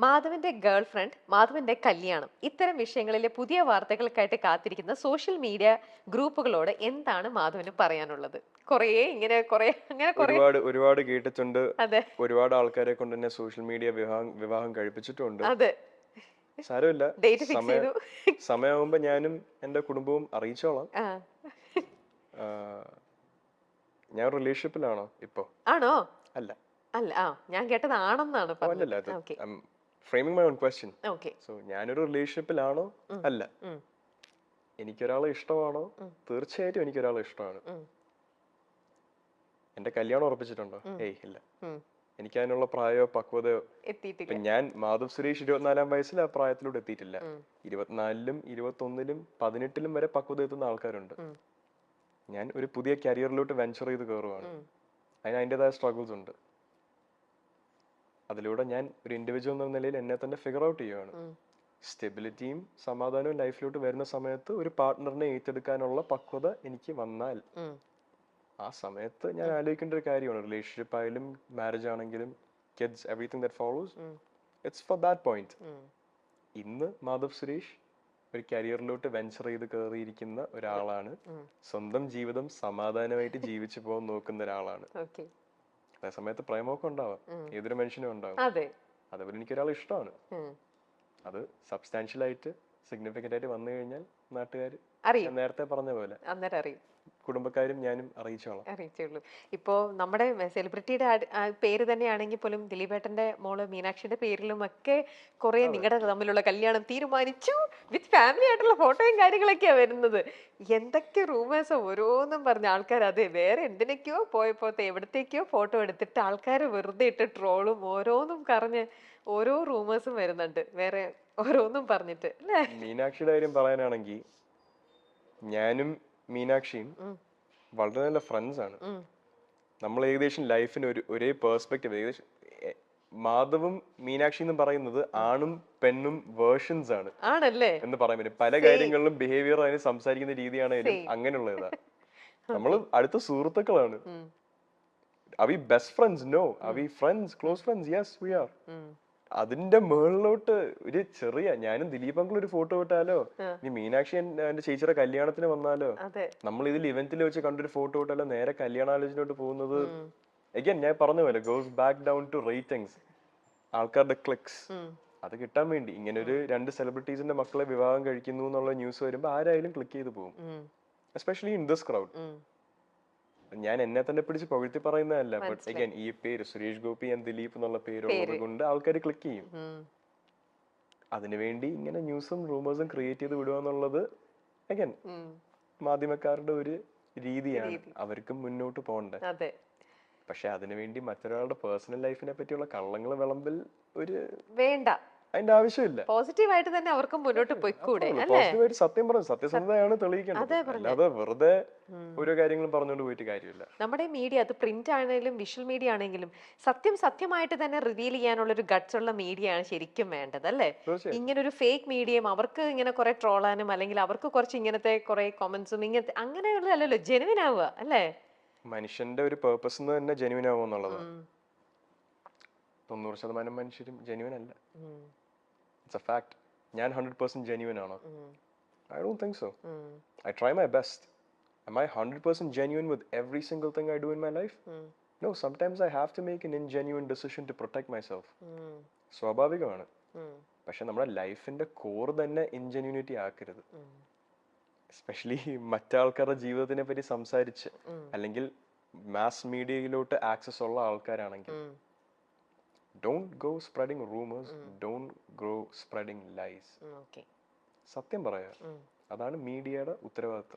മാധവന്റെ girl friend, മാധവന്റെ കല്യാണം, ഇത്തരം വിഷയങ്ങളിലെ പുതിയ വാർത്തകൾക്കായിട്ട് കാത്തിരിക്കുന്ന സോഷ്യൽ മീഡിയ ഗ്രൂപ്പുകളോട് എന്താണ് മാധവന് പറയാനുള്ളത്? കുറേ ഇങ്ങനെ കുറേ അങ്ങനെ കുറേ ഒരുപാട് ഒരുപാട് കേട്ടിട്ടുണ്ട്. അതെ ഒരുപാട് ആൾക്കാരെ കൊണ്ട് തന്നെ സോഷ്യൽ മീഡിയ വിവാഹം കഴിപ്പിച്ചിട്ടുണ്ട്. അതെ സാരമില്ല. ഡേറ്റ് ഫിക്സ് സമയം ചെയ്തു. സമയമാകുമ്പോ ഞാനും എന്റെ കുടുംബവും അറിയിച്ചോളാം. ആ ആഹ് ഞാൻ റിലേഷൻഷിപ്പിലാണോ ഇപ്പോ? ആണോ? അല്ല. അല്ല, ഞാൻ കേട്ടത് ആണെന്നാണ് ഓ പറഞ്ഞത്. അല്ലല്ല. അത് okay framing my own question. Okay. So ഞാനൊരു റിലേഷൻഷിപ്പിലാണോ? അല്ല. എനിക്കൊരാളെ ഇഷ്ടമാണോ? തീർച്ചയായിട്ടും എനിക്കൊരാളെ ഇഷ്ടമാണ്. എന്റെ കല്യാണം ഉറപ്പിച്ചിട്ടുണ്ടോ? ഏയ് ഇല്ല. എനിക്ക് അതിനുള്ള പ്രായമോ പക്വതയോ എത്തിയിട്ടില്ല. ഇപ്പൊ ഞാൻ മാധവ് സുരേഷ് 24-ാം വയസ്സിൽ ആ പ്രായത്തിലൂടെ എത്തിയിട്ടില്ല. 24-ലും 21-ലും 18-ലും വരെ പക്വത എത്തുന്ന ആൾക്കാരുണ്ട്. ഞാൻ ഒരു പുതിയ കരിയറിലോട്ട് വെഞ്ചർ ചെയ്ത് കയറുവാണ്. അതിന് അതിൻ്റെതായ സ്ട്രഗിൾസ് ഉണ്ട്. അതിലൂടെ ഞാൻ ഒരു ഇൻഡിവിജ്വൽ എന്ന നിലയിൽ എന്നെ തന്നെ ഫിഗർ ഔട്ട് ചെയ്യുവാണ്. സ്റ്റെബിലിറ്റിയും സമാധാനവും ലൈഫിലോട്ട് വരുന്ന സമയത്ത് ഒരു പാർട്ട്ണറിനെ ഏറ്റെടുക്കാനുള്ള പക്വത എനിക്ക് വന്നാൽ ആ സമയത്ത് ഞാൻ ആലോചിക്കേണ്ട ഒരു കാര്യമാണ്. റിലേഷൻഷിപ്പ് ആയാലും മാരേജ് ആണെങ്കിലും kids everything that follows it's for that point. ഇന്ന് മാധവ് സുരേഷ് ഒരു കരിയറിലോട്ട് വെഞ്ചർ ചെയ്ത് കയറിയിരിക്കുന്ന ഒരാളാണ്. സ്വന്തം ജീവിതം സമാധാനമായിട്ട് ജീവിച്ചു പോകാൻ നോക്കുന്ന ഒരാളാണ്. അതേ സമയത്ത് പ്രേമമൊക്കെ ഉണ്ടാവാം, ഏതൊരു മനുഷ്യനും ഉണ്ടാവും. അതേപോലെ എനിക്കൊരാൾ ഇഷ്ടമാണ്. അത് സബ്സ്റ്റാൻഷ്യൽ ആയിട്ട് സിഗ്നിഫിക്കന്റ് ആയിട്ട് വന്നു കഴിഞ്ഞാൽ നാട്ടുകാർ നേരത്തെ പറഞ്ഞ പോലെ അന്നേരം അറിയും. കുടുംബക്കാരും ഞാനും അറിയിച്ചുള്ളൂ. ഇപ്പോ നമ്മുടെ സെലിബ്രിറ്റിയുടെ പേര് തന്നെയാണെങ്കിൽ പോലും ദിലീപേട്ടന്റെ മോള് മീനാക്ഷിയുടെ പേരിലും ഒക്കെ കുറെ നിങ്ങളുടെ തമ്മിലുള്ള കല്യാണം തീരുമാനിച്ചു വിത്ത് ഫാമിലി ആയിട്ടുള്ള ഫോട്ടോയും കാര്യങ്ങളൊക്കെയാ വരുന്നത്. എന്തൊക്കെ റൂമേഴ്സ് ഓരോന്നും പറഞ്ഞ ആൾക്കാർ അതെ വേറെ എന്തിനൊക്കെയോ പോയപ്പോത്തെ എവിടത്തേക്കോ ഫോട്ടോ എടുത്തിട്ട് ആൾക്കാർ വെറുതെ ഇട്ട് ട്രോളും ഓരോന്നും പറഞ്ഞ് ഓരോ റൂമേഴ്സും വരുന്നുണ്ട് വേറെ ഓരോന്നും പറഞ്ഞിട്ട് അല്ലേ? മീനാക്ഷിയുടെ കാര്യം പറയാനാണെങ്കിൽ ഞാനും മീനാക്ഷിയും വളരെ നല്ല ഫ്രണ്ട്സ് ആണ്. നമ്മൾ ഏകദേശം ലൈഫിന് ഒരേ പേഴ്സ്പെക്റ്റീവ്. ഏകദേശം മാധവും മീനാക്ഷി എന്ന് പറയുന്നത് ആണും പെണ്ണും വേർഷൻസ് ആണ് എന്ന് പറയാൻ പറ്റും. പല കാര്യങ്ങളിലും ബിഹേവിയർ അതിന് സംസാരിക്കുന്ന രീതിയാണെങ്കിലും അങ്ങനെയുള്ളതാ. നമ്മൾ അടുത്ത സുഹൃത്തുക്കളാണ്. Are we best friends? No. Are we friends? Close friends? Yes, we are. അതിന്റെ മുകളിലോട്ട് ഒരു ചെറിയ ഞാനും ദിലീപ് അങ്കിൾ ഒരു ഫോട്ടോ ഇട്ടാലോ, ഇനി മീനാക്ഷി എന്റെ ചേച്ചിയുടെ കല്യാണത്തിന് വന്നാലോ, നമ്മൾ ഇതിൽ ഇവന്റിൽ വെച്ച് കണ്ടൊരു ഫോട്ടോ ഇട്ടാലോ നേരെ കല്യാണാലോചനയോട്ട് പോകുന്നത് അഗൈൻ ഞാൻ പറഞ്ഞ പോലെ goes back down to ratings, ആൾക്കാരുടെ ക്ലിക്സ്. അത് കിട്ടാൻ വേണ്ടി ഇങ്ങനെ ഒരു രണ്ട് സെലിബ്രിറ്റീസിന്റെ മക്കളെ വിവാഹം കഴിക്കുന്നു എന്നുള്ള ന്യൂസ് വരുമ്പോൾ ആരായാലും ക്ലിക്ക് ചെയ്ത് പോകും. Especially in this crowd. ഞാൻ എന്നെ തന്നെ പിടിച്ച് പുകഴ്ത്തി പറയുന്നതല്ല, ബട്ട് അഗൈൻ ഈ പേര് സുരേഷ് ഗോപി ആൻഡ് ദിലീപ് എന്നുള്ള പേരുള്ളത് കൊണ്ട് ആൾക്കാർ ക്ലിക്ക് ചെയ്യും. അതിനുവേണ്ടി ഇങ്ങനെ ന്യൂസും റൂമേഴ്സും ക്രിയേറ്റ് ചെയ്ത് വിടുക എന്നുള്ളത് അഗൈൻ മാധ്യമക്കാരുടെ ഒരു രീതിയാണ്. അവർക്കും മുന്നോട്ട് പോകണ്ടേ. പക്ഷെ അതിനുവേണ്ടി മറ്റൊരാളുടെ പേഴ്സണൽ ലൈഫിനെ പറ്റിയുള്ള കള്ളങ്ങൾ വിളമ്പിൽ ഒരു വേണ്ട, അതിന്റെ ആവശ്യമില്ല. പോസിറ്റീവായിട്ട് തന്നെ അവർക്ക് മുന്നോട്ട് പോയിക്കൂടെ? പോസിറ്റീവായിട്ട് സത്യം പറഞ്ഞു സത്യസന്ധതയാണ് തെളിയിക്കേണ്ടത്, അല്ലാതെ വെറുതെ ഓരോ കാര്യങ്ങളും പറഞ്ഞുകൊണ്ട് പോയിട്ട് കാര്യമില്ല. നമ്മുടെ മീഡിയ അത് പ്രിന്റ് ആണെങ്കിലും വിഷ്വൽ മീഡിയ ആണെങ്കിലും സത്യമായിട്ട് തന്നെ റിവീൽ ചെയ്യാനുള്ള ഒരു ഗട്ട്സ് ഉള്ള മീഡിയ ആണ് ശരിക്കും വേണ്ടത് അല്ലേ? ഇങ്ങനെ ഒരു ഫേക്ക് മീഡിയം അവർക്ക് ഇങ്ങനെ കുറെ ട്രോളാനും അല്ലെങ്കിൽ അവർക്ക് കുറച്ച് ഇങ്ങനത്തെ കുറെ കൊമന്റ്സും ഇങ്ങനത്തെ അങ്ങനെയുള്ളതല്ലല്ലോ, ജെനുവിൻ ആവുക അല്ലേ? മനുഷ്യന്റെ ഒരു പേർപ്പസ് തന്നെ ജെനുവിൻ ആവുക എന്നുള്ളത്. 90% മനുഷ്യരും ജെനുവിൻ അല്ല. It's a fact. ഞാൻ 100% genuine ആണോ? I don't think so. I try my best. Am I 100% genuine with every single thing I do in my life? No, sometimes I have to make an ingenuine decision to protect myself. സ്വാഭാവികമാണ്. പക്ഷെ നമ്മുടെ ലൈഫിന്റെ core തന്നെ ഇൻജെന്യൂനിറ്റി ആക്കരുത്. Especially മറ്റാൾക്കാരുടെ ജീവിതത്തിനെ പറ്റി സംസാരിച്ച് അല്ലെങ്കിൽ മാസ് മീഡിയയിലോട്ട് ആക്സസ് ഉള്ള ആൾക്കാരാണെങ്കിൽ don't go spreading rumors, don't go spreading lies. സത്യം പറയാ, അതാണ് മീഡിയയുടെ ഉത്തരവാദിത്വം.